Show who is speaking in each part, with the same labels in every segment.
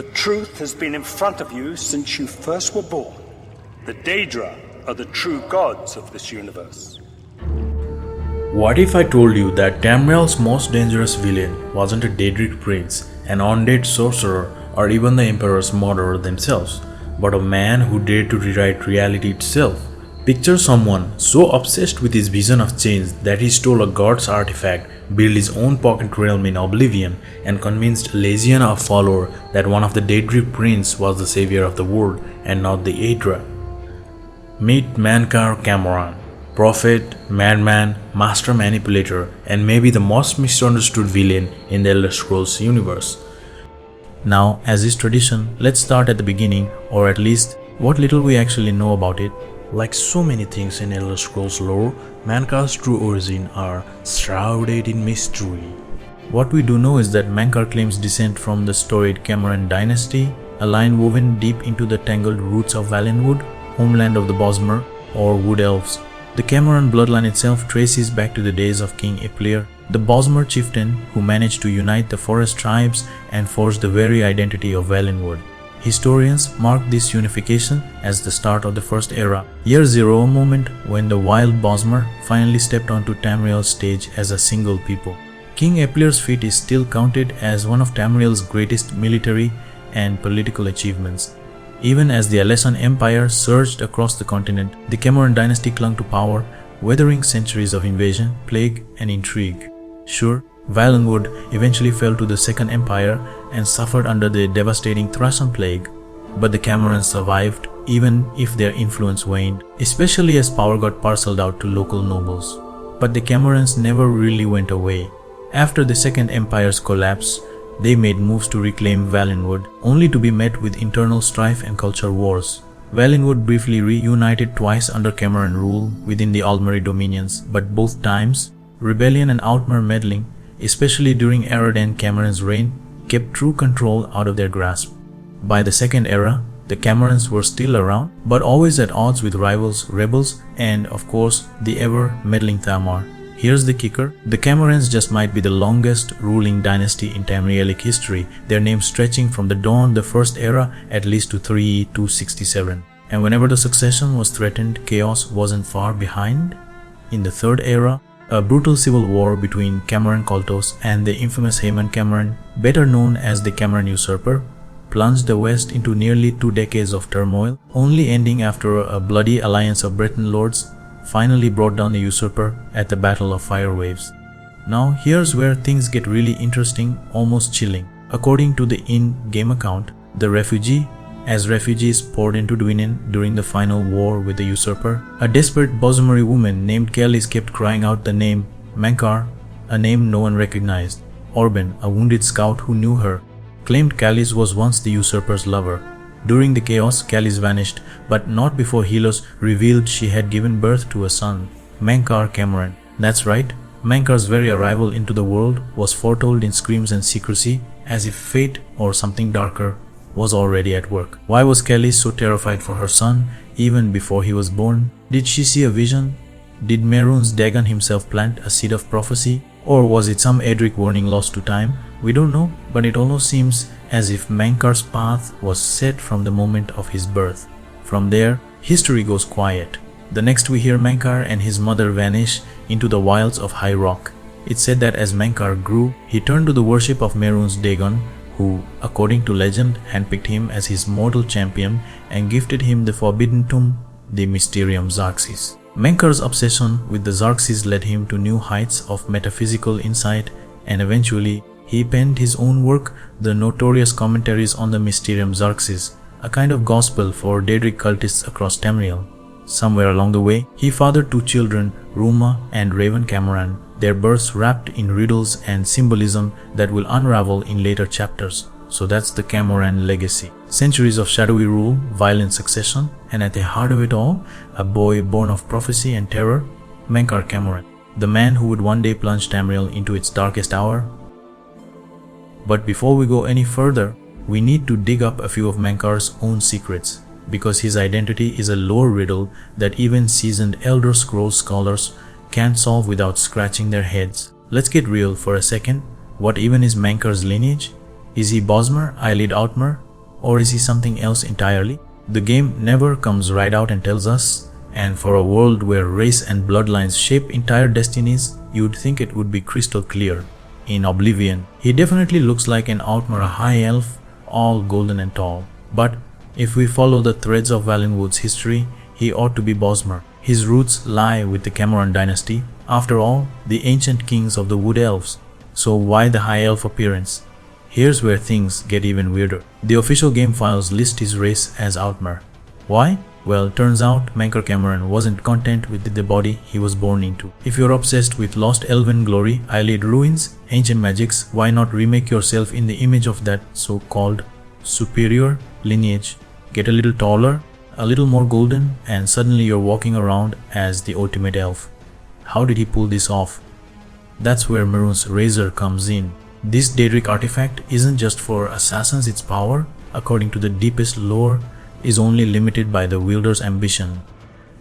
Speaker 1: The truth has been in front of you since you first were born. The Daedra are the true gods of this universe.
Speaker 2: What if I told you that Tamriel's most dangerous villain wasn't a Daedric prince, an undead sorcerer, or even the Emperor's murderer themselves, but a man who dared to rewrite reality itself? Picture someone so obsessed with his vision of change that he stole a god's artifact, built his own pocket realm in Oblivion, and convinced a legion of followers that one of the Daedric princes was the savior of the world and not the Daedra. Meet Mankar Camoran, prophet, madman, master manipulator, and maybe the most misunderstood villain in the Elder Scrolls universe. Now, as is tradition, let's start at the beginning, or at least what little we actually know about it. Like so many things in Elder Scrolls lore, Mankar's true origin are shrouded in mystery. What we do know is that Mankar claims descent from the storied Camoran Dynasty, a line woven deep into the tangled roots of Valenwood, homeland of the Bosmer, or Wood Elves. The Camoran bloodline itself traces back to the days of King Eplir, the Bosmer chieftain who managed to unite the forest tribes and forge the very identity of Valenwood. Historians mark this unification as the start of the First Era, Year Zero, a moment when the wild Bosmer finally stepped onto Tamriel's stage as a single people. King Eplir's feat is still counted as one of Tamriel's greatest military and political achievements. Even as the Alesan Empire surged across the continent, the Camoran dynasty clung to power, weathering centuries of invasion, plague, and intrigue. Sure, Valenwood eventually fell to the Second Empire and suffered under the devastating Thracian plague, but the Camorans survived even if their influence waned, especially as power got parceled out to local nobles. But the Camorans never really went away. After the Second Empire's collapse, they made moves to reclaim Valenwood, only to be met with internal strife and culture wars. Valenwood briefly reunited twice under Camoran rule within the Aldmeri dominions, but both times, rebellion and outmer meddling, especially during Aradan Camoran's reign, kept true control out of their grasp. By the Second Era, the Camorans were still around, but always at odds with rivals, rebels, and of course, the ever-meddling Thamar. Here's the kicker: the Camorans just might be the longest ruling dynasty in Tamrielic history, their name stretching from the dawn of the First Era at least to 3267. And whenever the succession was threatened, chaos wasn't far behind. In the Third Era, a brutal civil war between Camoran Koltos and the infamous Hayman Camoran, better known as the Camoran Usurper, plunged the West into nearly 2 decades of turmoil, only ending after a bloody alliance of Breton lords finally brought down the usurper at the Battle of Fire Waves. Now here's where things get really interesting, almost chilling. According to the in-game account, the refugees poured into Dwynn during the final war with the usurper, a desperate Bosmeri woman named Kalis kept crying out the name Mankar, a name no one recognized. Orban, a wounded scout who knew her, claimed Kalis was once the usurper's lover. During the chaos, Kalis vanished, but not before Helos revealed she had given birth to a son, Mankar Camoran. That's right, Mankar's very arrival into the world was foretold in screams and secrecy, as if fate or something darker was already at work. Why was Kalis so terrified for her son even before he was born? Did she see a vision? Did Mehrunes Dagon himself plant a seed of prophecy? Or was it some Edric warning lost to time? We don't know, but it almost seems as if Mankar's path was set from the moment of his birth. From there, history goes quiet. The next we hear Mankar and his mother vanish into the wilds of High Rock. It's said that as Mankar grew, he turned to the worship of Mehrunes Dagon, who, according to legend, handpicked him as his mortal champion and gifted him the forbidden tomb, the Mysterium Xarxes. Mankar's obsession with the Xarxes led him to new heights of metaphysical insight, and eventually he penned his own work, the notorious Commentaries on the Mysterium Xarxes, a kind of gospel for Daedric cultists across Tamriel. Somewhere along the way, he fathered 2 children, Ruma and Raven Camoran, their births wrapped in riddles and symbolism that will unravel in later chapters. So that's the Camoran legacy. Centuries of shadowy rule, violent succession, and at the heart of it all, a boy born of prophecy and terror, Mankar Camoran, the man who would one day plunge Tamriel into its darkest hour. But before we go any further, we need to dig up a few of Mankar's own secrets, because his identity is a lore riddle that even seasoned Elder Scrolls scholars can't solve without scratching their heads. Let's get real for a second. What even is Mankar's lineage? Is he Bosmer, Eyelid Outmer, or is he something else entirely? The game never comes right out and tells us, and for a world where race and bloodlines shape entire destinies, you'd think it would be crystal clear. In Oblivion, he definitely looks like an Outmer, a high elf, all golden and tall. But if we follow the threads of Valenwood's history, he ought to be Bosmer. His roots lie with the Camoran Dynasty, after all, the ancient kings of the Wood Elves. So why the high elf appearance? Here's where things get even weirder. The official game files list his race as Outmer. Why? Well, turns out Mankar Camoran wasn't content with the body he was born into. If you're obsessed with lost elven glory, Eyelid ruins, ancient magics, why not remake yourself in the image of that so-called superior lineage? Get a little taller, a little more golden, and suddenly you're walking around as the ultimate elf. How did he pull this off? That's where Mehrunes' razor comes in. This Daedric artifact isn't just for assassins, its power, according to the deepest lore, is only limited by the wielder's ambition.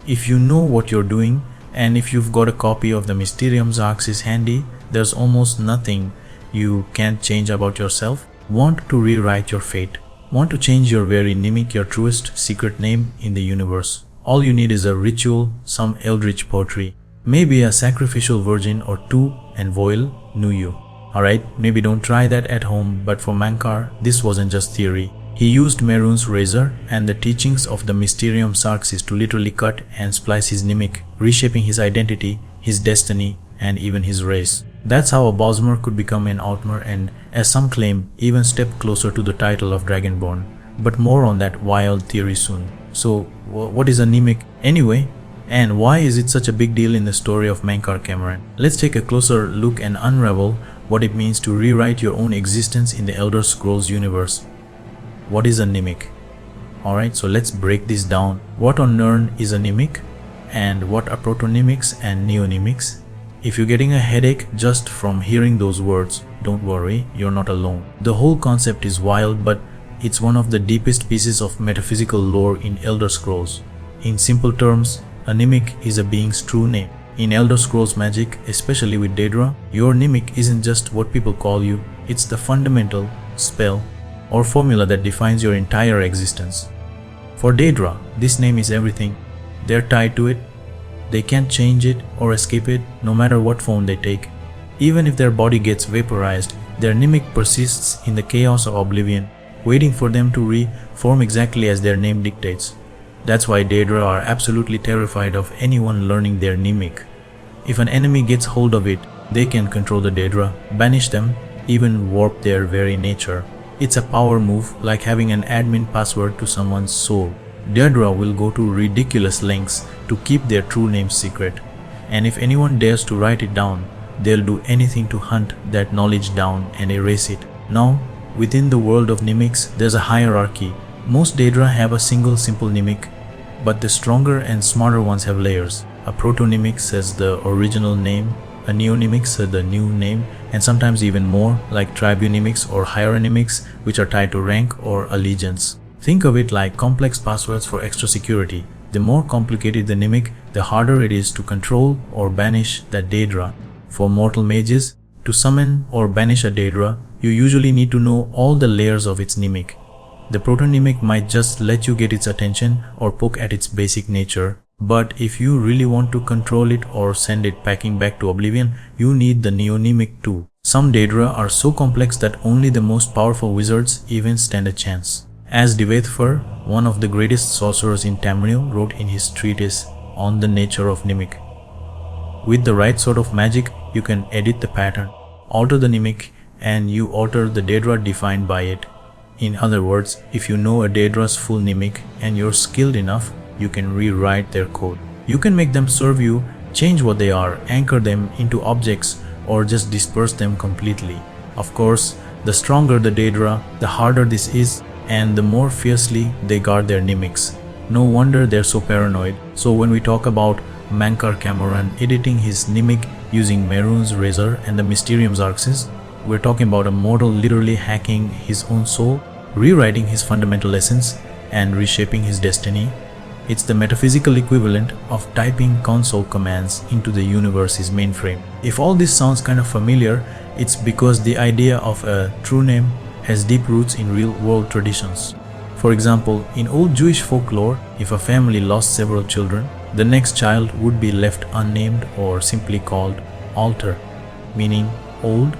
Speaker 2: If you know what you're doing, and if you've got a copy of the Mysterium Xarxes handy, there's almost nothing you can't change about yourself. Want to rewrite your fate? Want to change your very Nimic, your truest secret name in the universe? All you need is a ritual, some eldritch poetry, maybe a sacrificial virgin or two, and Voil knew you. Alright, maybe don't try that at home, but for Mankar, this wasn't just theory. He used Mehrunes' razor and the teachings of the Mysterium Xarxes to literally cut and splice his Nimic, reshaping his identity, his destiny, and even his race. That's how a Bosmer could become an Outmer and, as some claim, even step closer to the title of Dragonborn. But more on that wild theory soon. So, what is a Nimic anyway? And why is it such a big deal in the story of Mankar Camoran? Let's take a closer look and unravel what it means to rewrite your own existence in the Elder Scrolls universe. What is a Nimic? Alright, so let's break this down. What on Nirn is a Nimic? And what are protonymics and neonymics? If you're getting a headache just from hearing those words, don't worry, you're not alone. The whole concept is wild, but it's one of the deepest pieces of metaphysical lore in Elder Scrolls. In simple terms, a Nimic is a being's true name. In Elder Scrolls magic, especially with Daedra, your Nimic isn't just what people call you, it's the fundamental spell or formula that defines your entire existence. For Daedra, this name is everything. They're tied to it. They can't change it or escape it, no matter what form they take. Even if their body gets vaporized, their Nimic persists in the chaos of Oblivion, waiting for them to reform exactly as their name dictates. That's why Daedra are absolutely terrified of anyone learning their Nimic. If an enemy gets hold of it, they can control the Daedra, banish them, even warp their very nature. It's a power move, like having an admin password to someone's soul. Daedra will go to ridiculous lengths to keep their true name secret, and if anyone dares to write it down, they'll do anything to hunt that knowledge down and erase it. Now, within the world of Nimics, there's a hierarchy. Most Daedra have a single simple Nimic, but the stronger and smarter ones have layers. A protonymic says the original name, a neonymic says the new name, and sometimes even more, like tribunimics or hieronymics, which are tied to rank or allegiance. Think of it like complex passwords for extra security. The more complicated the Nimic, the harder it is to control or banish that Daedra. For mortal mages, to summon or banish a Daedra, you usually need to know all the layers of its Nimic. The protonymic might just let you get its attention or poke at its basic nature, but if you really want to control it or send it packing back to Oblivion, you need the neonymic too. Some Daedra are so complex that only the most powerful wizards even stand a chance. As Divaethfer, one of the greatest sorcerers in Tamriel, wrote in his treatise on the nature of Nimic. With the right sort of magic, you can edit the pattern, alter the Nimic, and you alter the Daedra defined by it. In other words, if you know a Daedra's full Nimic and you're skilled enough, you can rewrite their code. You can make them serve you, change what they are, anchor them into objects, or just disperse them completely. Of course, the stronger the Daedra, the harder this is, and the more fiercely they guard their Nimics. No wonder they're so paranoid. So when we talk about Mankar Camoran editing his Nimic using Mehrunes' razor and the Mysterium Xarxes, we're talking about a mortal literally hacking his own soul, rewriting his fundamental essence, and reshaping his destiny. It's the metaphysical equivalent of typing console commands into the universe's mainframe. If all this sounds kind of familiar, it's because the idea of a true name has deep roots in real-world traditions. For example, in old Jewish folklore, if a family lost several children, the next child would be left unnamed or simply called alter, meaning old,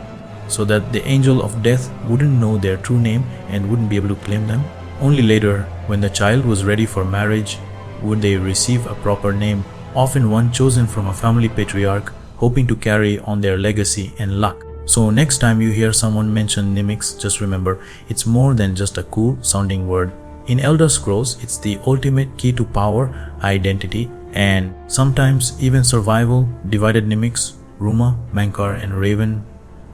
Speaker 2: so that the angel of death wouldn't know their true name and wouldn't be able to claim them. Only later, when the child was ready for marriage, would they receive a proper name, often one chosen from a family patriarch, hoping to carry on their legacy and luck. So next time you hear someone mention Nimics, just remember, it's more than just a cool sounding word. In Elder Scrolls, it's the ultimate key to power, identity, and sometimes even survival. Divided Nimics, Ruma, Mankar, and Raven.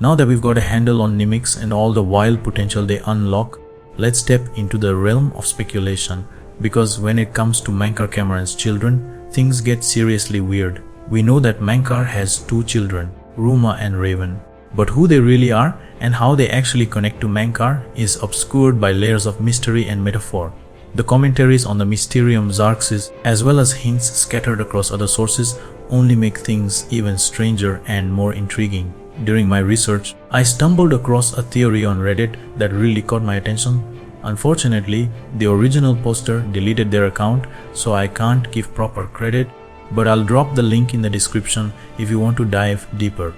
Speaker 2: Now that we've got a handle on Nimics and all the wild potential they unlock, let's step into the realm of speculation, because when it comes to Mankar Camoran's children, things get seriously weird. We know that Mankar has 2 children, Ruma and Raven, but who they really are and how they actually connect to Mankar is obscured by layers of mystery and metaphor. The commentaries on the Mysterium Xarxes, as well as hints scattered across other sources, only make things even stranger and more intriguing. During my research, I stumbled across a theory on Reddit that really caught my attention. Unfortunately, the original poster deleted their account, so I can't give proper credit, but I'll drop the link in the description if you want to dive deeper.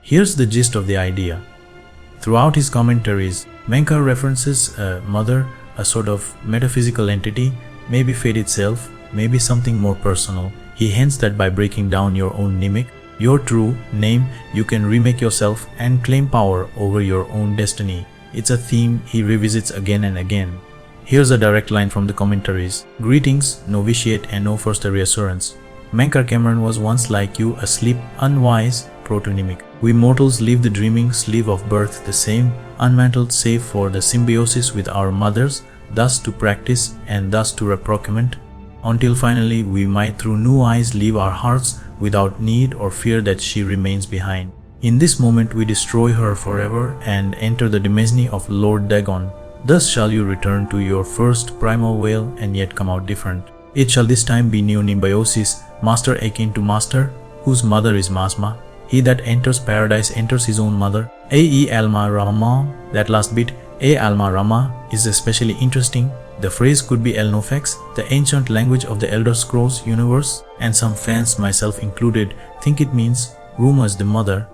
Speaker 2: Here's the gist of the idea. Throughout his commentaries, Mankar references a mother, a sort of metaphysical entity, maybe fate itself, maybe something more personal. He hints that by breaking down your own Nimic, your true name, you can remake yourself and claim power over your own destiny. It's a theme he revisits again and again. Here's a direct line from the commentaries. Greetings, novitiate and no first reassurance. Mankar Camoran was once like you, asleep, unwise, protonymic. We mortals leave the dreaming sleep of birth the same, unmantled save for the symbiosis with our mothers, thus to practice and thus to reprocurement, until finally we might through new eyes leave our hearts without need or fear that she remains behind. In this moment we destroy her forever and enter the demesne of Lord Dagon. Thus shall you return to your first primal veil and yet come out different. It shall this time be new symbiosis, master akin to master, whose mother is Masma. He that enters paradise enters his own mother. A.E. Alma Rama, that last bit, A. Alma Rama, is especially interesting. The phrase could be Elnofex, the ancient language of the Elder Scrolls universe, and some fans, myself included, think it means Ruma is the mother.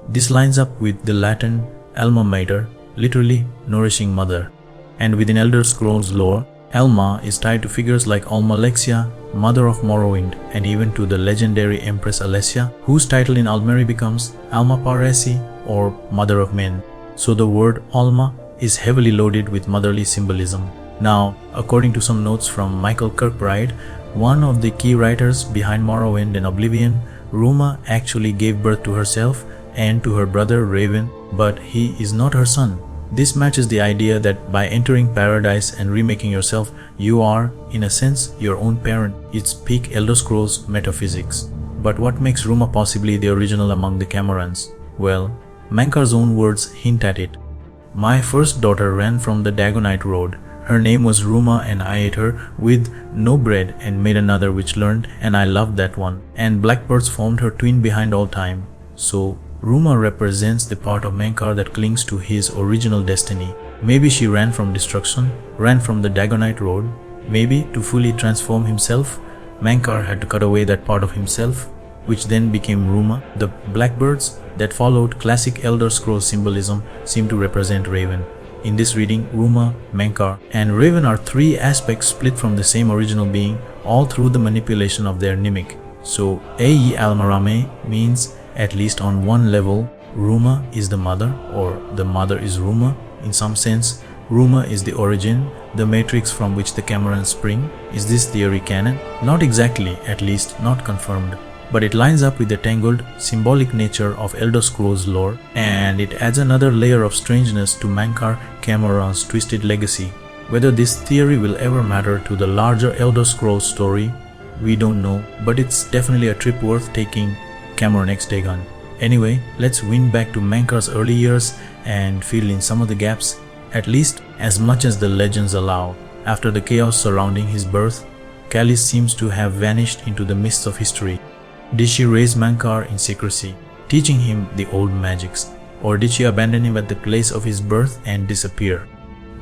Speaker 2: This lines up with the Latin Alma Mater, literally nourishing mother. And within Elder Scrolls lore, Alma is tied to figures like Alma Lexia, mother of Morrowind, and even to the legendary Empress Alessia, whose title in Aldmeri becomes Alma Paresi, or Mother of Men. So the word Alma is heavily loaded with motherly symbolism. Now, according to some notes from Michael Kirkbride, one of the key writers behind Morrowind and Oblivion, Ruma actually gave birth to herself and to her brother Raven, but he is not her son. This matches the idea that by entering paradise and remaking yourself, you are, in a sense, your own parent. It's peak Elder Scrolls metaphysics. But what makes Ruma possibly the original among the Camorans? Well, Mankar's own words hint at it. My first daughter ran from the Dagonite road. Her name was Ruma and I ate her with no bread and made another which learned, and I loved that one. And blackbirds formed her twin behind all time. So Ruma represents the part of Mankar that clings to his original destiny. Maybe she ran from destruction, ran from the Dagonite road. Maybe to fully transform himself, Mankar had to cut away that part of himself, which then became Ruma. The blackbirds that followed classic Elder Scrolls symbolism seem to represent Raven. In this reading, Ruma, Mankar, and Raven are 3 aspects split from the same original being, all through the manipulation of their Nimic. So, A.E. Almarame means, at least on one level, Ruma is the mother, or the mother is Ruma. In some sense, Ruma is the origin, the matrix from which the Camorans spring. Is this theory canon? Not exactly, at least not confirmed. But it lines up with the tangled, symbolic nature of Elder Scrolls lore, and it adds another layer of strangeness to Mankar Camoran's twisted legacy. Whether this theory will ever matter to the larger Elder Scrolls story, we don't know, but it's definitely a trip worth taking. Camoran X Dagon. Anyway, let's wind back to Mankar's early years and fill in some of the gaps, at least as much as the legends allow. After the chaos surrounding his birth, Callis seems to have vanished into the mists of history. Did she raise Mankar in secrecy, teaching him the old magics, or did she abandon him at the place of his birth and disappear?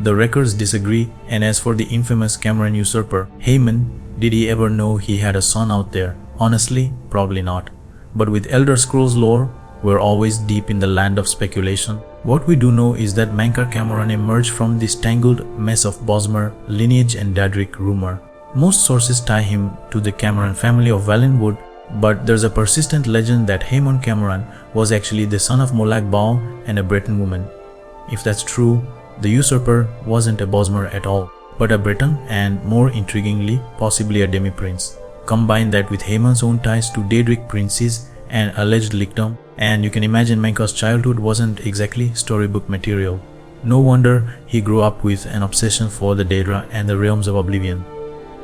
Speaker 2: The records disagree, and as for the infamous Camoran usurper, Haemon, did he ever know he had a son out there? Honestly, probably not. But with Elder Scrolls lore, we're always deep in the land of speculation. What we do know is that Mankar Camoran emerged from this tangled mess of Bosmer, Lineage and Daedric rumor. Most sources tie him to the Camoran family of Valenwood, but there's a persistent legend that Haemon Camoran was actually the son of Molag Bal and a Breton woman. If that's true, the usurper wasn't a Bosmer at all, but a Breton and, more intriguingly, possibly a demi-prince. Combine that with Haemon's own ties to Daedric princes and alleged lickdom, and you can imagine Mankar's childhood wasn't exactly storybook material. No wonder he grew up with an obsession for the Daedra and the realms of Oblivion.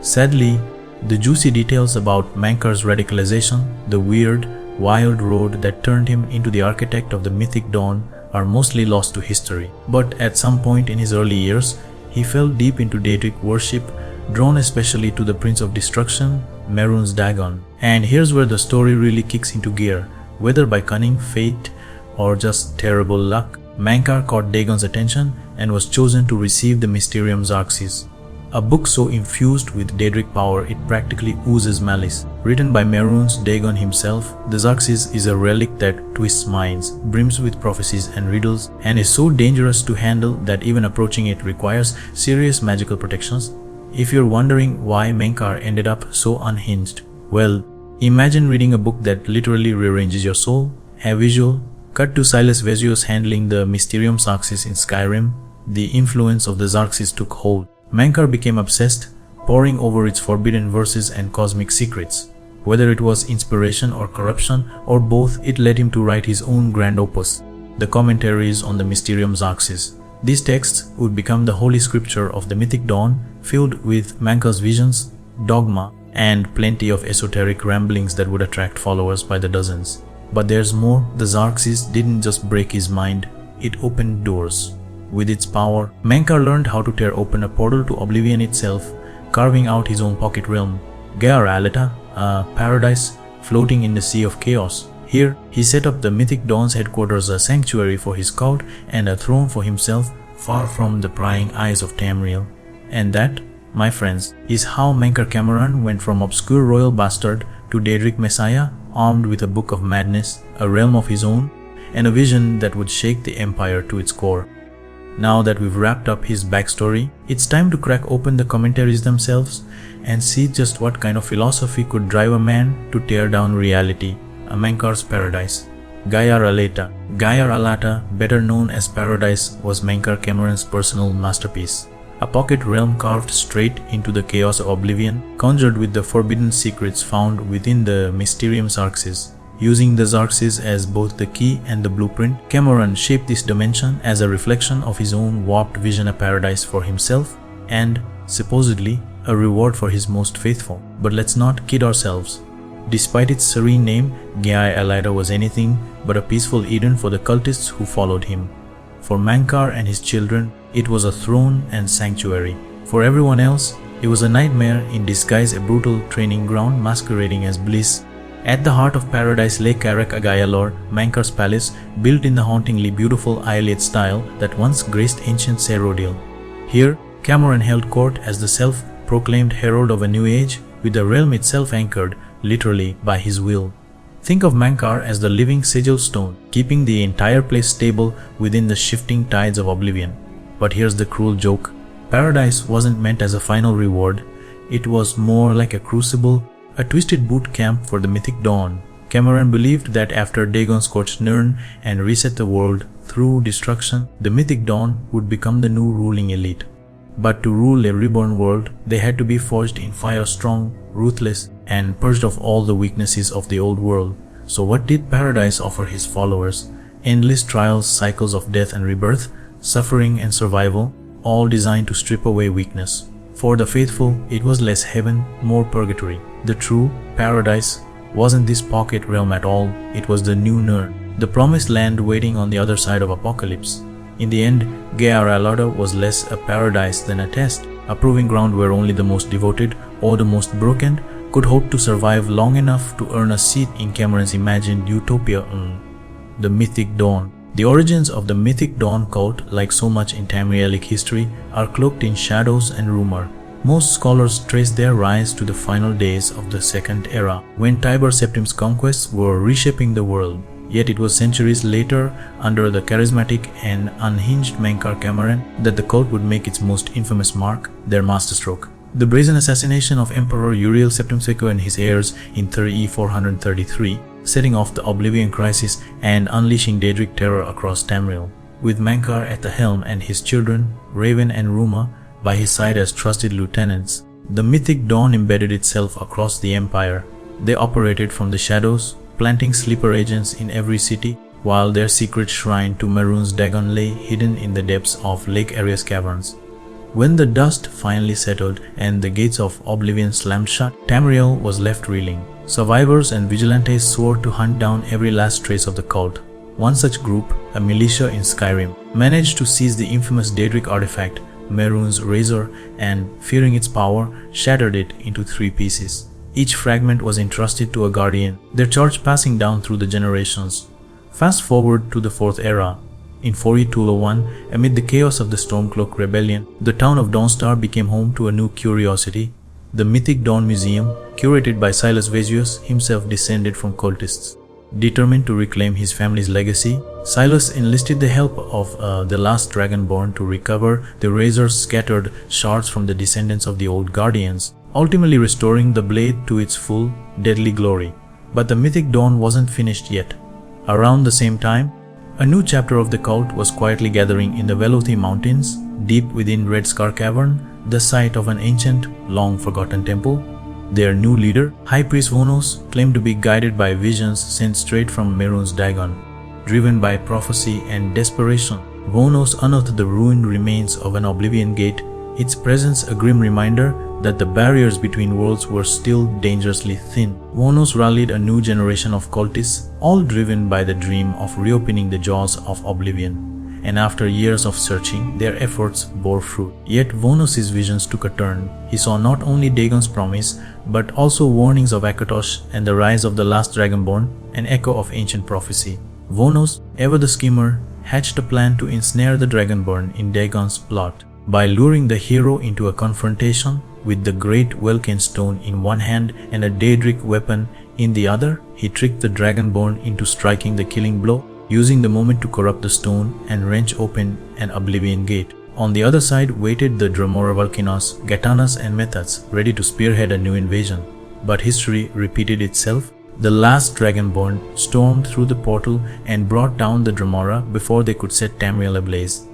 Speaker 2: Sadly, the juicy details about Mankar's radicalization, the weird, wild road that turned him into the architect of the Mythic Dawn, are mostly lost to history. But at some point in his early years, he fell deep into Daedric worship, drawn especially to the Prince of Destruction, Mehrunes Dagon. And here's where the story really kicks into gear. Whether by cunning, fate, or just terrible luck, Mankar caught Dagon's attention and was chosen to receive the Mysterium Xarxes, a book so infused with Daedric power it practically oozes malice. Written by Mehrunes Dagon himself, the Xarxes is a relic that twists minds, brims with prophecies and riddles, and is so dangerous to handle that even approaching it requires serious magical protections. If you're wondering why Mankar ended up so unhinged, well, imagine reading a book that literally rearranges your soul. A visual cut to Silas Vezios handling the Mysterium Xarxes in Skyrim. The influence of the Xarxes took hold. Mankar became obsessed, poring over its forbidden verses and cosmic secrets. Whether it was inspiration or corruption, or both, it led him to write his own grand opus, the Commentaries on the Mysterium Xarxes. These texts would become the holy scripture of the Mythic Dawn, filled with Mankar's visions, dogma, and plenty of esoteric ramblings that would attract followers by the dozens. But there's more. The Xarxes didn't just break his mind, it opened doors. With its power, Mankar learned how to tear open a portal to Oblivion itself, carving out his own pocket realm, Gaiar Alata, a paradise floating in the sea of chaos. Here, he set up the Mythic Dawn's headquarters, a sanctuary for his cult and a throne for himself, far from the prying eyes of Tamriel. And that, my friends, is how Mankar Camoran went from obscure royal bastard to Daedric messiah, armed with a book of madness, a realm of his own, and a vision that would shake the empire to its core. Now that we've wrapped up his backstory, it's time to crack open the commentaries themselves and see just what kind of philosophy could drive a man to tear down reality, a Mankar's paradise. Gaiar Alata. Gaiar Alata, better known as Paradise, was Mankar Camoran's personal masterpiece. A pocket realm carved straight into the chaos of Oblivion, conjured with the forbidden secrets found within the Mysterium Xarxes. Using the Xarxes as both the key and the blueprint, Camoran shaped this dimension as a reflection of his own warped vision of paradise for himself and, supposedly, a reward for his most faithful. But let's not kid ourselves. Despite its serene name, Gaiar Alata was anything but a peaceful Eden for the cultists who followed him. For Mankar and his children, it was a throne and sanctuary. For everyone else, it was a nightmare in disguise, a brutal training ground masquerading as bliss. At the heart of paradise lay Carak Agaialor, Mankar's palace, built in the hauntingly beautiful Ialiad style that once graced ancient Cyrodiil. Here, Camoran held court as the self-proclaimed herald of a new age, with the realm itself anchored, literally, by his will. Think of Mankar as the living sigil stone, keeping the entire place stable within the shifting tides of Oblivion. But here's the cruel joke. Paradise wasn't meant as a final reward. It was more like a crucible, a twisted boot camp for the Mythic Dawn. Camoran believed that after Dagon scorched Nirn and reset the world through destruction, the Mythic Dawn would become the new ruling elite. But to rule a reborn world, they had to be forged in fire, strong, ruthless, and purged of all the weaknesses of the old world. So what did Paradise offer his followers? Endless trials, cycles of death and rebirth, suffering and survival, all designed to strip away weakness. For the faithful, it was less heaven, more purgatory. The true Paradise wasn't this pocket realm at all, it was the new Nirn, the promised land waiting on the other side of apocalypse. In the end, Gaiar Alata was less a paradise than a test, a proving ground where only the most devoted or the most broken could hope to survive long enough to earn a seat in Camoran's imagined utopia, the Mythic Dawn. The origins of the Mythic Dawn cult, like so much in Tamrielic history, are cloaked in shadows and rumor. Most scholars trace their rise to the final days of the Second Era, when Tiber Septim's conquests were reshaping the world. Yet it was centuries later, under the charismatic and unhinged Mankar Camoran, that the cult would make its most infamous mark, their masterstroke. The brazen assassination of Emperor Uriel Septimseco and his heirs in 3E 433, setting off the Oblivion Crisis and unleashing Daedric terror across Tamriel. With Mankar at the helm and his children, Raven and Ruma, by his side as trusted lieutenants, the Mythic Dawn embedded itself across the empire. They operated from the shadows, planting sleeper agents in every city, while their secret shrine to Mehrunes Dagon lay hidden in the depths of Lake Ares caverns. When the dust finally settled and the gates of Oblivion slammed shut, Tamriel was left reeling. Survivors and vigilantes swore to hunt down every last trace of the cult. One such group, a militia in Skyrim, managed to seize the infamous Daedric artifact, Mehrunes' Razor, and, fearing its power, shattered it into 3 pieces. Each fragment was entrusted to a guardian, their charge passing down through the generations. Fast forward to the 4th Era. In 4E201, amid the chaos of the Stormcloak Rebellion, the town of Dawnstar became home to a new curiosity. The Mythic Dawn Museum, curated by Silas Vesuvius, himself descended from cultists. Determined to reclaim his family's legacy, Silas enlisted the help of the last Dragonborn to recover the Razor's scattered shards from the descendants of the old Guardians, ultimately restoring the blade to its full, deadly glory. But the Mythic Dawn wasn't finished yet. Around the same time, a new chapter of the cult was quietly gathering in the Velothi Mountains, deep within Red Scar Cavern, the site of an ancient, long-forgotten temple. Their new leader, High Priest Vonos, claimed to be guided by visions sent straight from Mehrunes Dagon. Driven by prophecy and desperation, Vonos unearthed the ruined remains of an Oblivion Gate, its presence a grim reminder that the barriers between worlds were still dangerously thin. Vonos rallied a new generation of cultists, all driven by the dream of reopening the jaws of Oblivion. And after years of searching, their efforts bore fruit. Yet Vonos' visions took a turn. He saw not only Dagon's promise, but also warnings of Akatosh and the rise of the last Dragonborn, an echo of ancient prophecy. Vonos, ever the schemer, hatched a plan to ensnare the Dragonborn in Dagon's plot. By luring the hero into a confrontation with the great Welkin stone in one hand and a Daedric weapon in the other, he tricked the Dragonborn into striking the killing blow, using the moment to corrupt the stone and wrench open an Oblivion Gate. On the other side waited the Dromora Valkinos, Gatanas and Methats, ready to spearhead a new invasion. But history repeated itself. The last Dragonborn stormed through the portal and brought down the Dromora before they could set Tamriel ablaze.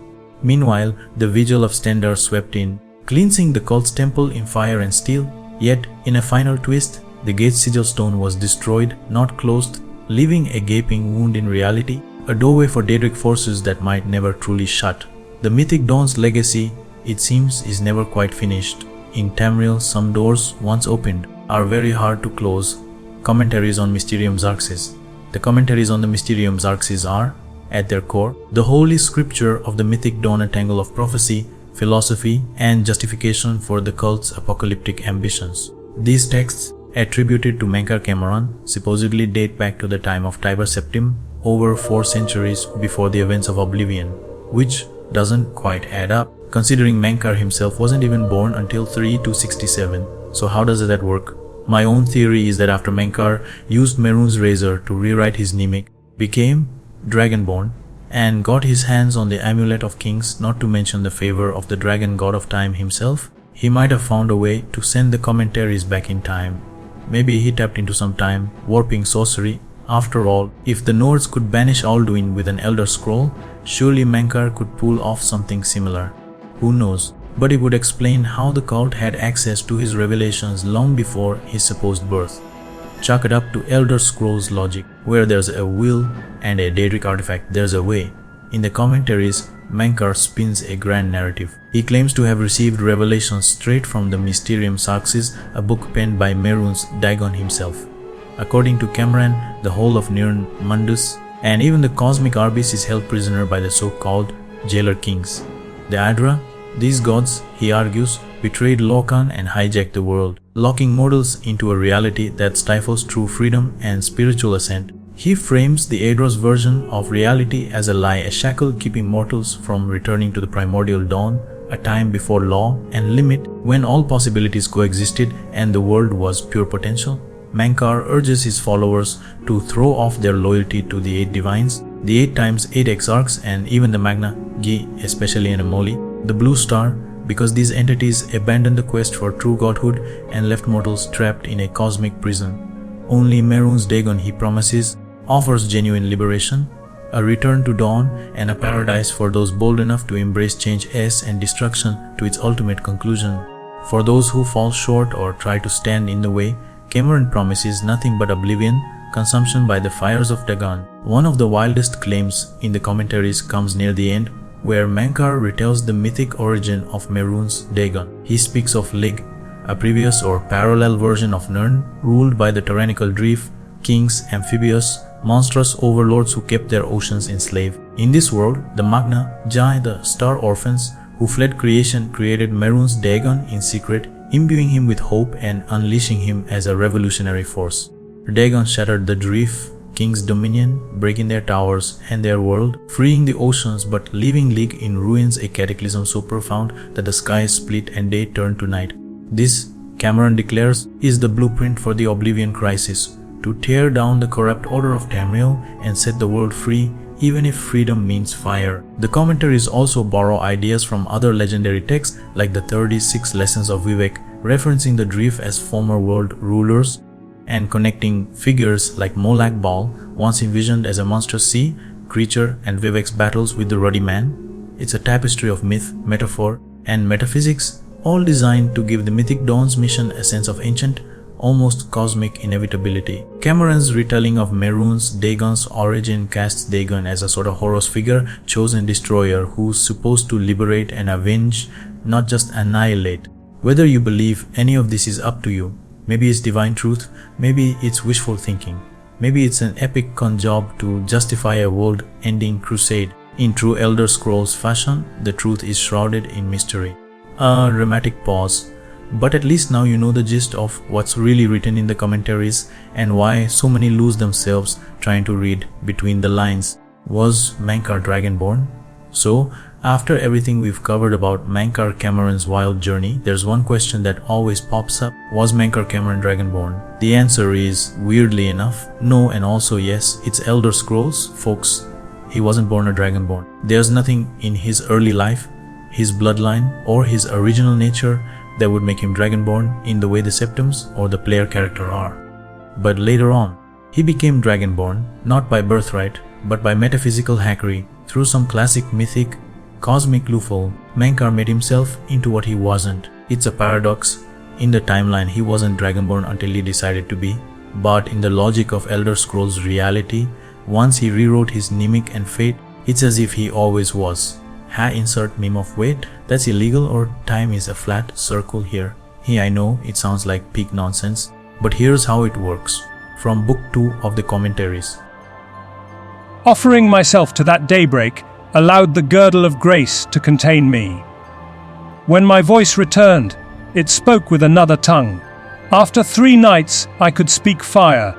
Speaker 2: Meanwhile, the Vigil of Stendar swept in, cleansing the cult's temple in fire and steel. Yet, in a final twist, the gate's sigil stone was destroyed, not closed, leaving a gaping wound in reality, a doorway for Daedric forces that might never truly shut. The Mythic Dawn's legacy, it seems, is never quite finished. In Tamriel, some doors, once opened, are very hard to close. Commentaries on Mysterium Xarxes. The commentaries on the Mysterium Xarxes are, at their core, the holy scripture of the Mythic Dawn, a tangle of prophecy, philosophy, and justification for the cult's apocalyptic ambitions. These texts, attributed to Mankar Camoran, supposedly date back to the time of Tiber Septim, over 4 centuries before the events of Oblivion, which doesn't quite add up, considering Mankar himself wasn't even born until 3267. So how does that work? My own theory is that after Mankar used Mehrunes' Razor to rewrite his Nimic, became Dragonborn, and got his hands on the Amulet of Kings, not to mention the favor of the Dragon God of Time himself, he might have found a way to send the Commentaries back in time. Maybe he tapped into some time warping sorcery. After all, if the Nords could banish Alduin with an Elder Scroll, surely Mankar could pull off something similar. Who knows? But it would explain how the cult had access to his revelations long before his supposed birth. Chalk it up to Elder Scrolls logic. Where there's a will and a Daedric artifact, there's a way. In the Commentaries, Mankar spins a grand narrative. He claims to have received revelations straight from the Mysterium Xarxes, a book penned by Mehrunes Dagon himself. According to Camoran, the whole of Nirn Mundus and even the cosmic Arbis is held prisoner by the so-called Jailer Kings. The Adra, these gods, he argues, betrayed Lokan and hijacked the world, locking mortals into a reality that stifles true freedom and spiritual ascent. He frames the Aedra's version of reality as a lie, a shackle keeping mortals from returning to the primordial dawn, a time before law and limit when all possibilities coexisted and the world was pure potential. Mankar urges his followers to throw off their loyalty to the 8 divines, the 8 times 8 exarchs, and even the Magna Gi, especially in Amoli, the Blue Star, because these entities abandoned the quest for true godhood and left mortals trapped in a cosmic prison. Only Mehrunes Dagon, he promises, offers genuine liberation, a return to dawn, and a paradise for those bold enough to embrace change and destruction to its ultimate conclusion. For those who fall short or try to stand in the way, Camoran promises nothing but oblivion, consumption by the fires of Dagon. One of the wildest claims in the commentaries comes near the end, where Mankar retells the mythic origin of Mehrunes Dagon. He speaks of Lig, a previous or parallel version of Nirn, ruled by the tyrannical Drief, kings, amphibious, monstrous overlords who kept their oceans enslaved. In this world, the Magna Gi, the star orphans who fled creation, created Mehrunes Dagon in secret, imbuing him with hope and unleashing him as a revolutionary force. Dagon shattered the Drief king's dominion, breaking their towers and their world, freeing the oceans but leaving Lig in ruins, a cataclysm so profound that the sky split and day turned to night. This, Camoran declares, is the blueprint for the Oblivion Crisis, to tear down the corrupt order of Tamriel and set the world free, even if freedom means fire. The commentaries also borrow ideas from other legendary texts like the 36 Lessons of Vivek, referencing the Drief as former world rulers, and connecting figures like Molak Bal, once envisioned as a monstrous sea creature, and Vivek's battles with the Ruddy Man. It's a tapestry of myth, metaphor, and metaphysics, all designed to give the Mythic Dawn's mission a sense of ancient, almost cosmic inevitability. Camoran's retelling of Mehrunes Dagon's origin casts Dagon as a sort of Horus figure, chosen destroyer who's supposed to liberate and avenge, not just annihilate. Whether you believe any of this is up to you. Maybe it's divine truth, maybe it's wishful thinking, maybe it's an epic con job to justify a world-ending crusade. In true Elder Scrolls fashion, the truth is shrouded in mystery. A dramatic pause. But at least now you know the gist of what's really written in the commentaries and why so many lose themselves trying to read between the lines. Was Mankar Dragonborn? So, after everything we've covered about Mankar Camoran's wild journey, there's one question that always pops up. Was Mankar Camoran Dragonborn? The answer is, weirdly enough, no and also yes. It's Elder Scrolls, folks. He wasn't born a Dragonborn. There's nothing in his early life, his bloodline, or his original nature that would make him Dragonborn in the way the Septums or the player character are. But later on, he became Dragonborn, not by birthright, but by metaphysical hackery. Through some classic mythic, cosmic loophole, Mankar made himself into what he wasn't. It's a paradox. In the timeline, he wasn't Dragonborn until he decided to be. But in the logic of Elder Scrolls reality, once he rewrote his Nimic and fate, it's as if he always was. Insert meme of wait, that's illegal, or time is a flat circle here. I know it sounds like peak nonsense, but here's how it works. From Book 2 of the Commentaries.
Speaker 3: Offering myself to that daybreak allowed the girdle of grace to contain me. When my voice returned, it spoke with another tongue. After 3 nights, I could speak fire.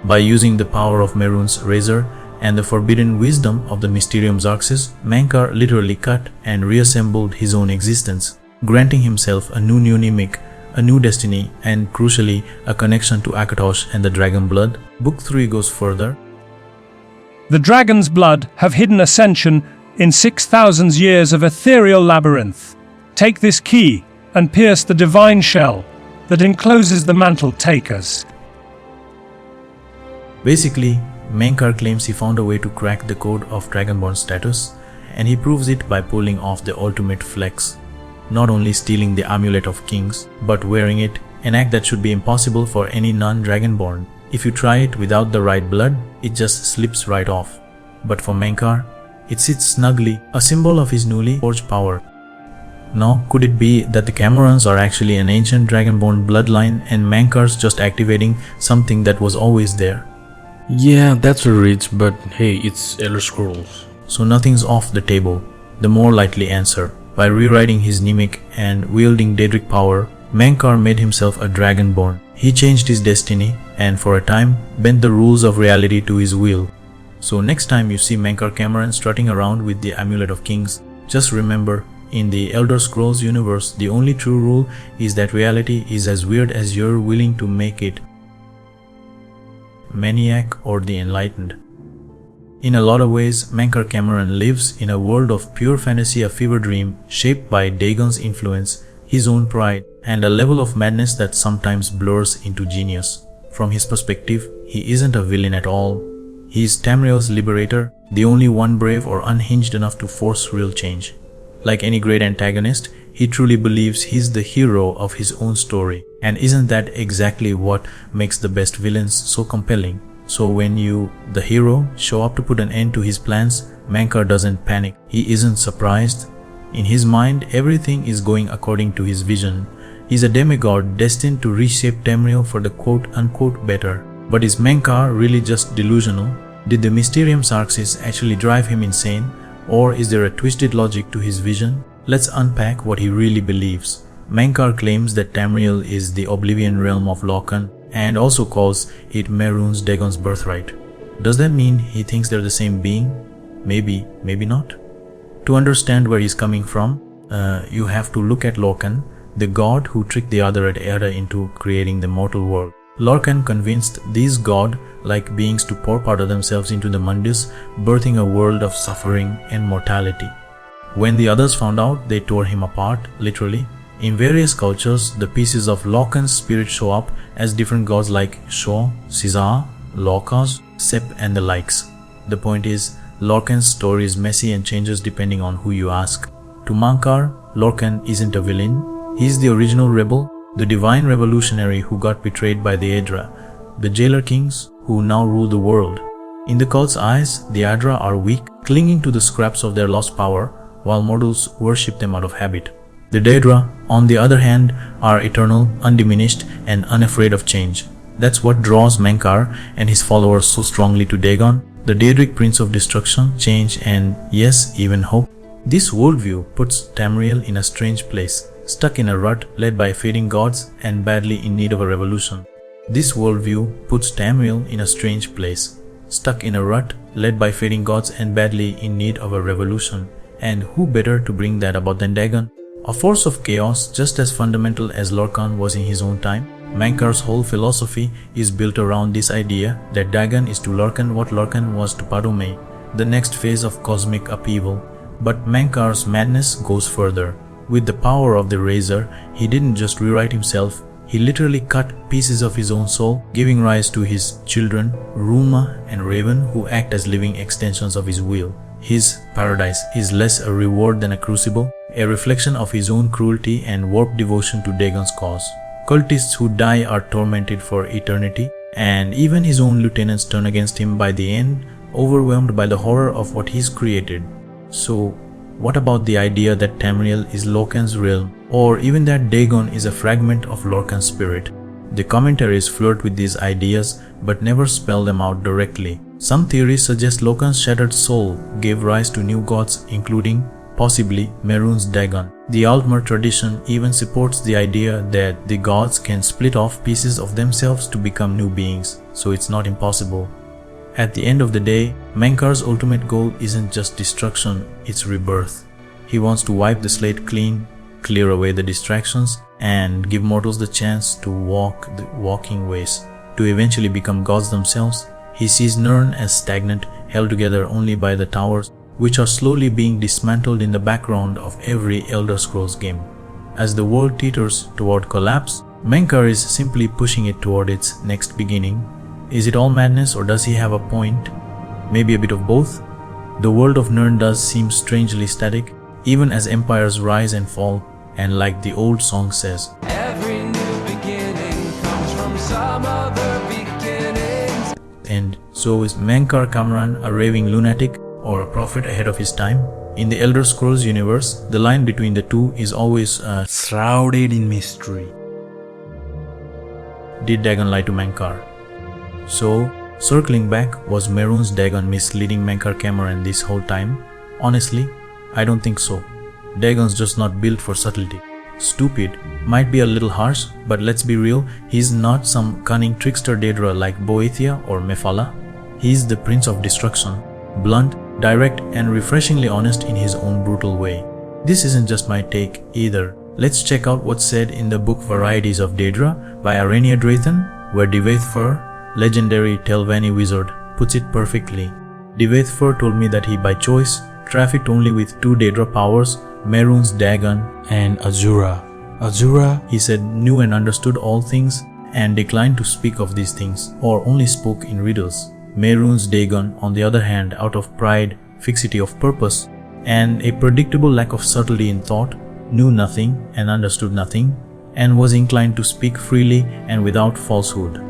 Speaker 2: By using the power of Mehrunes' razor and the forbidden wisdom of the Mysterium Xarxes, Mankar literally cut and reassembled his own existence, granting himself a new Nimic, a new destiny, and crucially, a connection to Akatosh and the dragon blood. Book 3 goes further.
Speaker 3: The dragon's blood have hidden ascension in 6,000 years of ethereal labyrinth. Take this key and pierce the divine shell that encloses the mantle takers.
Speaker 2: Basically, Mankar claims he found a way to crack the code of Dragonborn status, and he proves it by pulling off the ultimate flex. Not only stealing the Amulet of Kings, but wearing it, an act that should be impossible for any non-Dragonborn. If you try it without the right blood, it just slips right off. But for Mankar, it sits snugly, a symbol of his newly forged power. Now, could it be that the Camorans are actually an ancient Dragonborn bloodline and Mankar's just activating something that was always there?
Speaker 4: Yeah, that's a reach, but hey, it's Elder Scrolls.
Speaker 2: So nothing's off the table. The more likely answer. By rewriting his Nimic and wielding Daedric power, Mankar made himself a Dragonborn. He changed his destiny and for a time bent the rules of reality to his will. So next time you see Mankar Camoran strutting around with the Amulet of Kings, just remember, in the Elder Scrolls universe, the only true rule is that reality is as weird as you're willing to make it. Maniac or the Enlightened. In a lot of ways, Mankar Camoran lives in a world of pure fantasy, a fever dream shaped by Dagon's influence, his own pride, and a level of madness that sometimes blurs into genius. From his perspective, he isn't a villain at all. He is Tamriel's liberator, the only one brave or unhinged enough to force real change. Like any great antagonist, he truly believes he's the hero of his own story. And isn't that exactly what makes the best villains so compelling? So when you, the hero, show up to put an end to his plans, Mankar doesn't panic. He isn't surprised. In his mind, everything is going according to his vision. He's a demigod destined to reshape Tamriel for the quote-unquote better. But is Mankar really just delusional? Did the Mysterium Xarxes actually drive him insane? Or is there a twisted logic to his vision? Let's unpack what he really believes. Mankar claims that Tamriel is the Oblivion realm of Loken and also calls it Mehrunes Dagon's birthright. Does that mean he thinks they're the same being? Maybe, maybe not. To understand where he's coming from, you have to look at Loken, the god who tricked the other Era into creating the mortal world. Loken convinced these god-like beings to pour part of themselves into the Mundus, birthing a world of suffering and mortality. When the others found out, they tore him apart, literally. In various cultures, the pieces of Loken's spirit show up as different gods like Sho, Caesar, Lokas, Sep and the likes. The point is, Loken's story is messy and changes depending on who you ask. To Mankar, Loken isn't a villain. He's the original rebel, the divine revolutionary who got betrayed by the Aedra, the jailer kings who now rule the world. In the cult's eyes, the Aedra are weak, clinging to the scraps of their lost power, while mortals worship them out of habit. The Daedra, on the other hand, are eternal, undiminished, and unafraid of change. That's what draws Mankar and his followers so strongly to Dagon, the Daedric prince of destruction, change, and yes, even hope. This worldview puts Tamriel in a strange place, stuck in a rut led by fading gods and badly in need of a revolution. This worldview puts Tamriel in a strange place, stuck in a rut led by fading gods and badly in need of a revolution. And who better to bring that about than Dagon? A force of chaos just as fundamental as Lorkhan was in his own time. Mankar's whole philosophy is built around this idea that Dagon is to Lorkhan what Lorkhan was to Padome, the next phase of cosmic upheaval. But Mankar's madness goes further. With the power of the Razor, he didn't just rewrite himself, he literally cut pieces of his own soul, giving rise to his children, Ruma and Raven, who act as living extensions of his will. His paradise is less a reward than a crucible, a reflection of his own cruelty and warped devotion to Dagon's cause. Cultists who die are tormented for eternity, and even his own lieutenants turn against him by the end, overwhelmed by the horror of what he's created. So, what about the idea that Tamriel is Loken's realm, or even that Dagon is a fragment of Lorkhan's spirit? The commentaries flirt with these ideas but never spell them out directly. Some theories suggest Lorkhan's shattered soul gave rise to new gods, including, possibly, Mehrunes Dagon. The Altmer tradition even supports the idea that the gods can split off pieces of themselves to become new beings, so it's not impossible. At the end of the day, Mankar's ultimate goal isn't just destruction, it's rebirth. He wants to wipe the slate clean, clear away the distractions, and give mortals the chance to walk the walking ways, to eventually become gods themselves. He sees Nirn as stagnant, held together only by the towers, which are slowly being dismantled in the background of every Elder Scrolls game. As the world teeters toward collapse, Mankar is simply pushing it toward its next beginning. Is it all madness, or does he have a point? Maybe a bit of both? The world of Nirn does seem strangely static, even as empires rise and fall, and like the old song says,
Speaker 5: every new beginning comes from some other beginnings.
Speaker 2: And so is Mankar Camoran a raving lunatic or a prophet ahead of his time? In the Elder Scrolls universe, the line between the two is always shrouded in mystery. Did Dagon lie to Mankar? So, circling back, was Mehrunes Dagon misleading Mankar Camoran this whole time? Honestly, I don't think so. Dagon's just not built for subtlety. Stupid might be a little harsh, but let's be real, he's not some cunning trickster Daedra like Boethia or Mephala. He's the Prince of Destruction, blunt, direct, and refreshingly honest in his own brutal way. This isn't just my take either. Let's check out what's said in the book Varieties of Daedra by Arania Drayton, where Divaithfur, legendary Telvanni wizard, puts it perfectly. Divaithfur told me that he by choice trafficked only with 2 Daedra powers, Mehrunes Dagon and Azura. Azura, he said, knew and understood all things and declined to speak of these things, or only spoke in riddles. Mehrunes Dagon, on the other hand, out of pride, fixity of purpose, and a predictable lack of subtlety in thought, knew nothing and understood nothing, and was inclined to speak freely and without falsehood.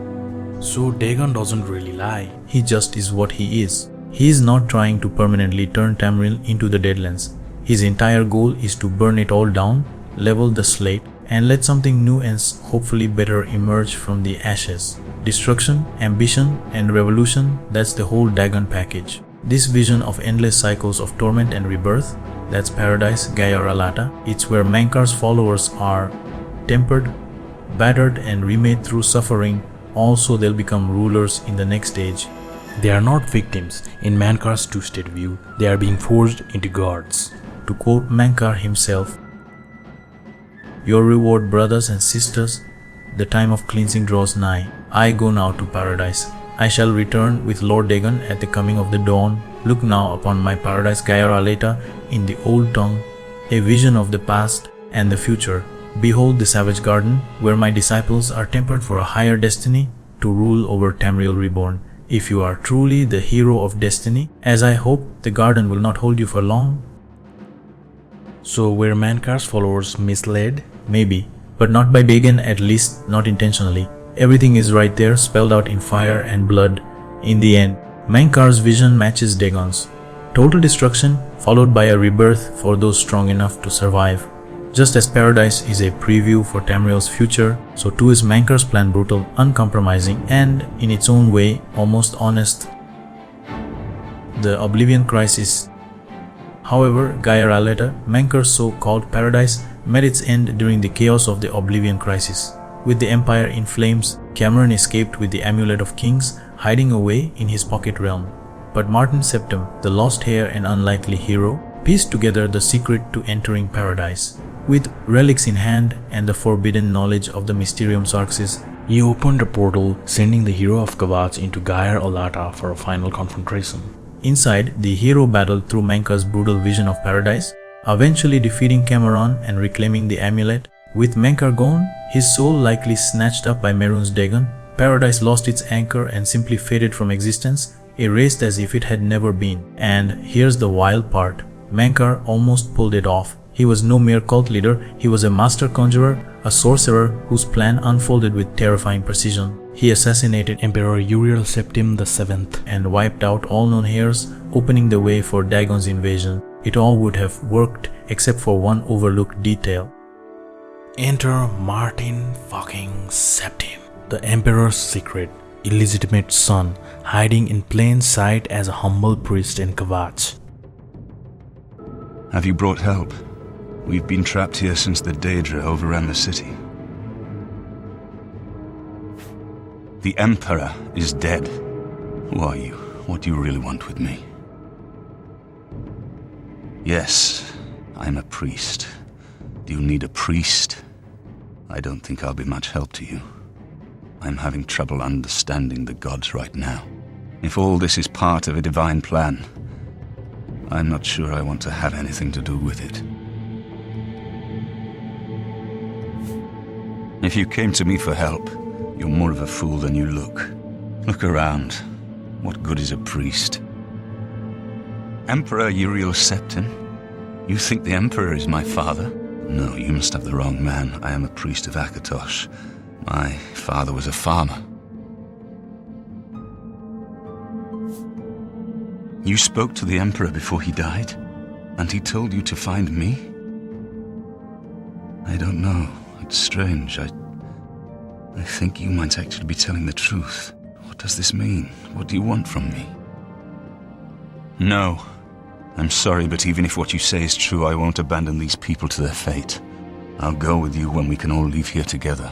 Speaker 2: So Dagon doesn't really lie, he just is what he is. He is not trying to permanently turn Tamriel into the Deadlands. His entire goal is to burn it all down, level the slate, and let something new and hopefully better emerge from the ashes. Destruction, ambition, and revolution, that's the whole Dagon package. This vision of endless cycles of torment and rebirth, that's Paradise, Gaiar Alata. It's where Mankar's followers are tempered, battered, and remade through suffering, also they'll become rulers in the next age. They are not victims in Mankar's two-state view, they are being forged into gods. To quote Mankar himself, "Your reward, brothers and sisters, the time of cleansing draws nigh. I go now to paradise. I shall return with Lord Dagon at the coming of the dawn. Look now upon my paradise Gaiar Alata in the old tongue, a vision of the past and the future. Behold the savage garden, where my disciples are tempered for a higher destiny, to rule over Tamriel reborn. If you are truly the hero of destiny, as I hope, the garden will not hold you for long." So were Mankar's followers misled? Maybe, but not by Dagon, at least not intentionally. Everything is right there, spelled out in fire and blood. In the end, Mankar's vision matches Dagon's. Total destruction followed by a rebirth for those strong enough to survive. Just as Paradise is a preview for Tamriel's future, so too is Mankar's plan brutal, uncompromising, and, in its own way, almost honest. The Oblivion Crisis. However, Gaiar Alata, Mankar's so-called Paradise, met its end during the chaos of the Oblivion Crisis. With the Empire in flames, Camoran escaped with the Amulet of Kings, hiding away in his pocket realm. But Martin Septim, the lost heir and unlikely hero, pieced together the secret to entering Paradise. With relics in hand and the forbidden knowledge of the Mysterium Xarxes, he opened a portal, sending the hero of Kavach into Gaiar Alata for a final confrontation. Inside, the hero battled through Mankar's brutal vision of Paradise, eventually defeating Camoran and reclaiming the amulet. With Mankar gone, his soul likely snatched up by Mehrunes Dagon, Paradise lost its anchor and simply faded from existence, erased as if it had never been. And here's the wild part, Mankar almost pulled it off. He was no mere cult leader, he was a master conjurer, a sorcerer whose plan unfolded with terrifying precision. He assassinated Emperor Uriel Septim VII and wiped out all known heirs, opening the way for Dagon's invasion. It all would have worked except for one overlooked detail. Enter Martin fucking Septim, the Emperor's secret, illegitimate son, hiding in plain sight as a humble priest in Kavach.
Speaker 6: Have you brought help? We've been trapped here since the Daedra overran the city. The Emperor is dead. Who are you? What do you really want with me? Yes, I'm a priest. Do you need a priest? I don't think I'll be much help to you. I'm having trouble understanding the gods right now. If all this is part of a divine plan, I'm not sure I want to have anything to do with it. If you came to me for help, you're more of a fool than you look. Look around. What good is a priest? Emperor Uriel Septim? You think the Emperor is my father? No, you must have the wrong man. I am a priest of Akatosh. My father was a farmer. You spoke to the Emperor before he died? And he told you to find me? I don't know. It's strange. I think you might actually be telling the truth. What does this mean? What do you want from me? No. I'm sorry, but even if what you say is true, I won't abandon these people to their fate. I'll go with you when we can all leave here together.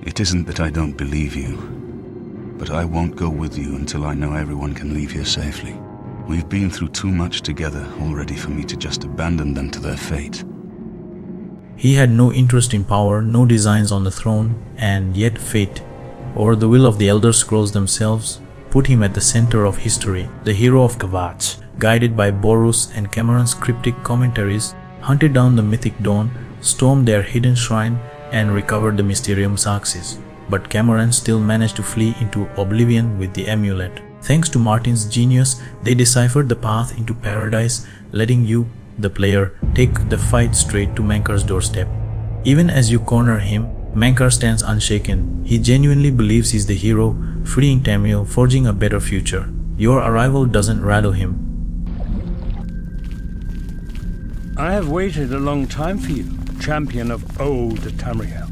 Speaker 6: It isn't that I don't believe you, but I won't go with you until I know everyone can leave here safely. We've been through too much together already for me to just abandon them to their fate.
Speaker 2: He had no interest in power, no designs on the throne, and yet fate, or the will of the Elder Scrolls themselves, put him at the center of history. The hero of Kvatch, guided by Boros and Camoran's cryptic commentaries, hunted down the Mythic Dawn, stormed their hidden shrine, and recovered the Mysterium Xarxes. But Camoran still managed to flee into Oblivion with the amulet. Thanks to Martin's genius, they deciphered the path into paradise, letting you, the player, take the fight straight to Mankar's doorstep. Even as you corner him, Mankar stands unshaken. He genuinely believes he's the hero, freeing Tamriel, forging a better future. Your arrival doesn't rattle him.
Speaker 1: I have waited a long time for you, champion of old Tamriel.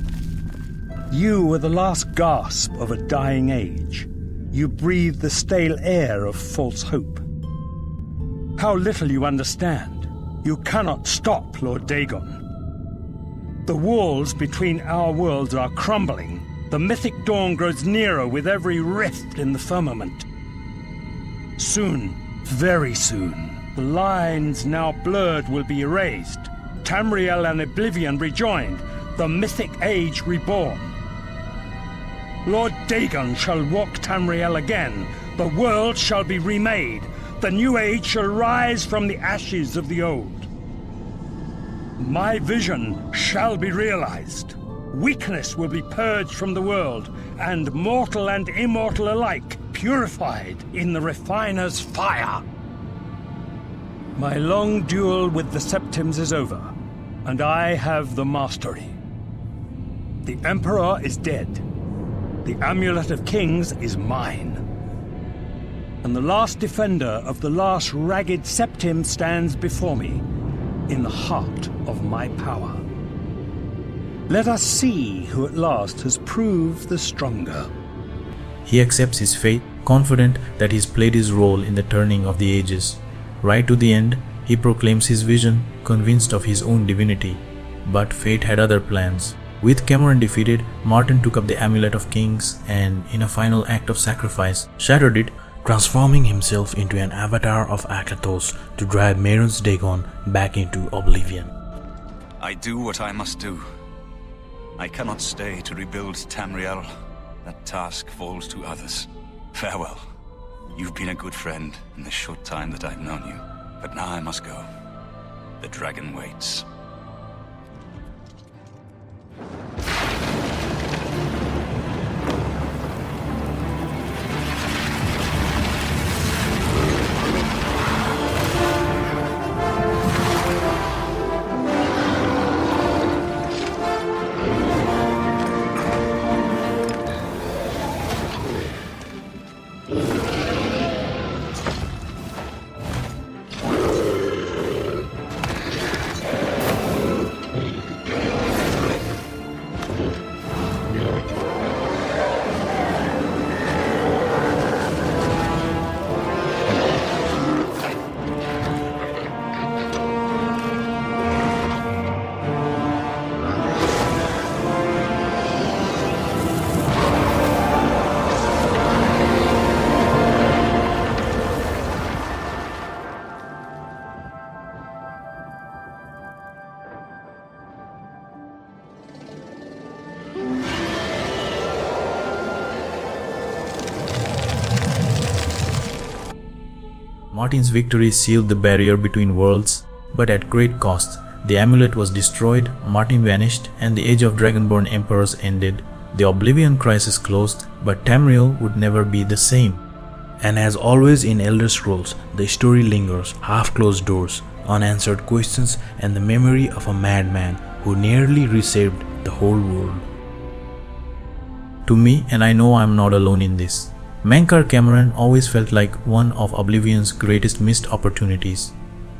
Speaker 1: You were the last gasp of a dying age. You breathed the stale air of false hope. How little you understand. You cannot stop Lord Dagon. The walls between our worlds are crumbling. The Mythic Dawn grows nearer with every rift in the firmament. Soon, very soon, the lines now blurred will be erased. Tamriel and Oblivion rejoined, the Mythic Age reborn. Lord Dagon shall walk Tamriel again. The world shall be remade. The new age shall rise from the ashes of the old. My vision shall be realized. Weakness will be purged from the world, and mortal and immortal alike purified in the refiner's fire. My long duel with the Septims is over, and I have the mastery. The Emperor is dead. The Amulet of Kings is mine. And the last defender of the last ragged Septim stands before me, in the heart of my power. Let us see who at last has proved the stronger.
Speaker 2: He accepts his fate, confident that he's played his role in the turning of the ages. Right to the end, he proclaims his vision, convinced of his own divinity. But fate had other plans. With Camoran defeated, Martin took up the Amulet of Kings and, in a final act of sacrifice, shattered it, transforming himself into an avatar of Akathos to drive Mehrunes Dagon back into Oblivion.
Speaker 6: I do what I must do. I cannot stay to rebuild Tamriel. That task falls to others. Farewell. You've been a good friend in the short time that I've known you. But now I must go. The dragon waits.
Speaker 2: Martin's victory sealed the barrier between worlds, but at great cost. The amulet was destroyed, Martin vanished, and the age of Dragonborn emperors ended. The Oblivion Crisis closed, but Tamriel would never be the same. And as always in Elder Scrolls, the story lingers, half-closed doors, unanswered questions, and the memory of a madman who nearly reshaped the whole world. To me, and I know I'm not alone in this, Mankar Camoran always felt like one of Oblivion's greatest missed opportunities.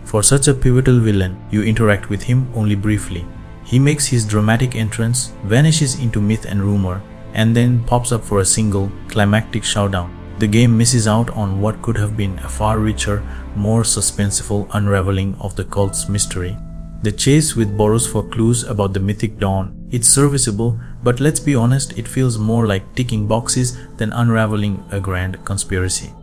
Speaker 2: For such a pivotal villain, you interact with him only briefly. He makes his dramatic entrance, vanishes into myth and rumor, and then pops up for a single, climactic showdown. The game misses out on what could have been a far richer, more suspenseful unraveling of the cult's mystery. The chase with borrows for clues about the Mythic Dawn. It's serviceable, but let's be honest, it feels more like ticking boxes than unraveling a grand conspiracy.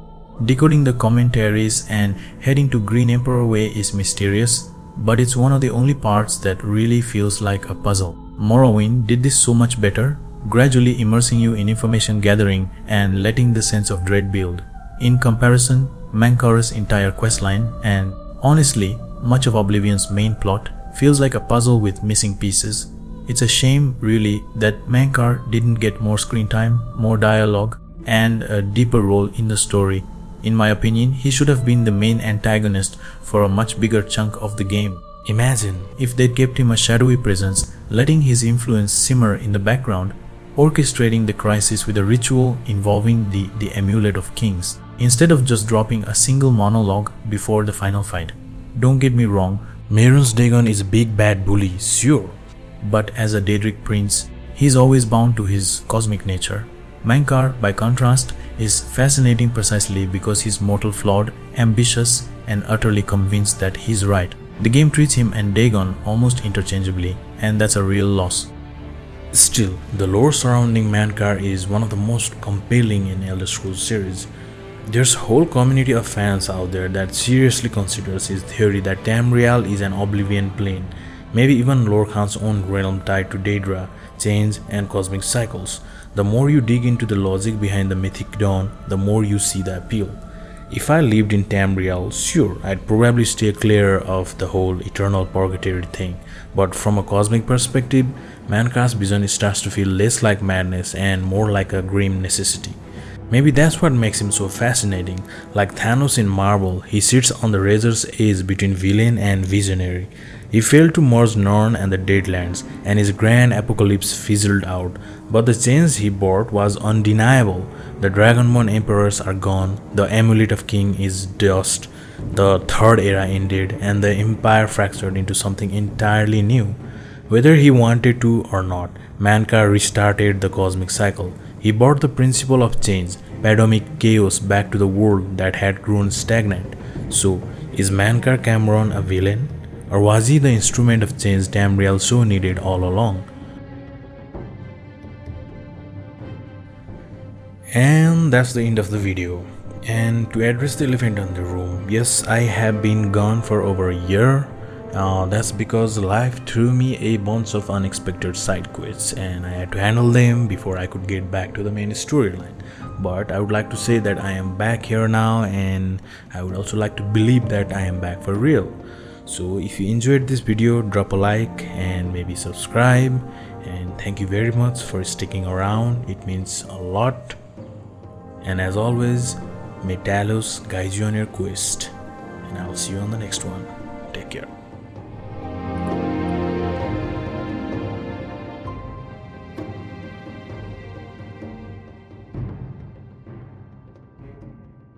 Speaker 2: Decoding the commentaries and heading to Green Emperor Way is mysterious, but it's one of the only parts that really feels like a puzzle. Morrowind did this so much better, gradually immersing you in information gathering and letting the sense of dread build. In comparison, Mankar's entire questline and, honestly, much of Oblivion's main plot feels like a puzzle with missing pieces. It's a shame, really, that Mankar didn't get more screen time, more dialogue, and a deeper role in the story. In my opinion, he should have been the main antagonist for a much bigger chunk of the game. Imagine if they'd kept him a shadowy presence, letting his influence simmer in the background, orchestrating the crisis with a ritual involving the amulet of kings, instead of just dropping a single monologue before the final fight. Don't get me wrong, Mehrunes Dagon is a big bad bully, sure, but as a Daedric prince, he's always bound to his cosmic nature. Mankar, by contrast, is fascinating precisely because he's mortal flawed, ambitious, and utterly convinced that he's right. The game treats him and Dagon almost interchangeably, and that's a real loss. Still, the lore surrounding Mankar is one of the most compelling in Elder Scrolls series. There's a whole community of fans out there that seriously considers his theory that Tamriel is an Oblivion plane, maybe even Lorkhan's own realm tied to Daedra, chains, and cosmic cycles. The more you dig into the logic behind the Mythic Dawn, the more you see the appeal. If I lived in Tamriel, sure, I'd probably stay clear of the whole eternal purgatory thing, but from a cosmic perspective, Mankar's vision starts to feel less like madness and more like a grim necessity. Maybe that's what makes him so fascinating. Like Thanos in Marvel, he sits on the razor's edge between villain and visionary. He failed to merge Norn and the Deadlands, and his grand apocalypse fizzled out, but the change he brought was undeniable. The Dragonborn emperors are gone, the amulet of king is dust, the third era ended, and the empire fractured into something entirely new. Whether he wanted to or not, Mankar restarted the cosmic cycle. He brought the principle of change, protonymic chaos, back to the world that had grown stagnant. So, is Mankar Camoran a villain? Or was he the instrument of change Tamriel so needed all along? And that's the end of the video. And to address the elephant in the room, yes, I have been gone for over a year. That's because life threw me a bunch of unexpected side quests and I had to handle them before I could get back to the main storyline. But I would like to say that I am back here now, and I would also like to believe that I am back for real. So if you enjoyed this video, drop a like and maybe subscribe, and thank you very much for sticking around. It means a lot. And as always, may Talos guide you on your quest, and I'll see you on the next one.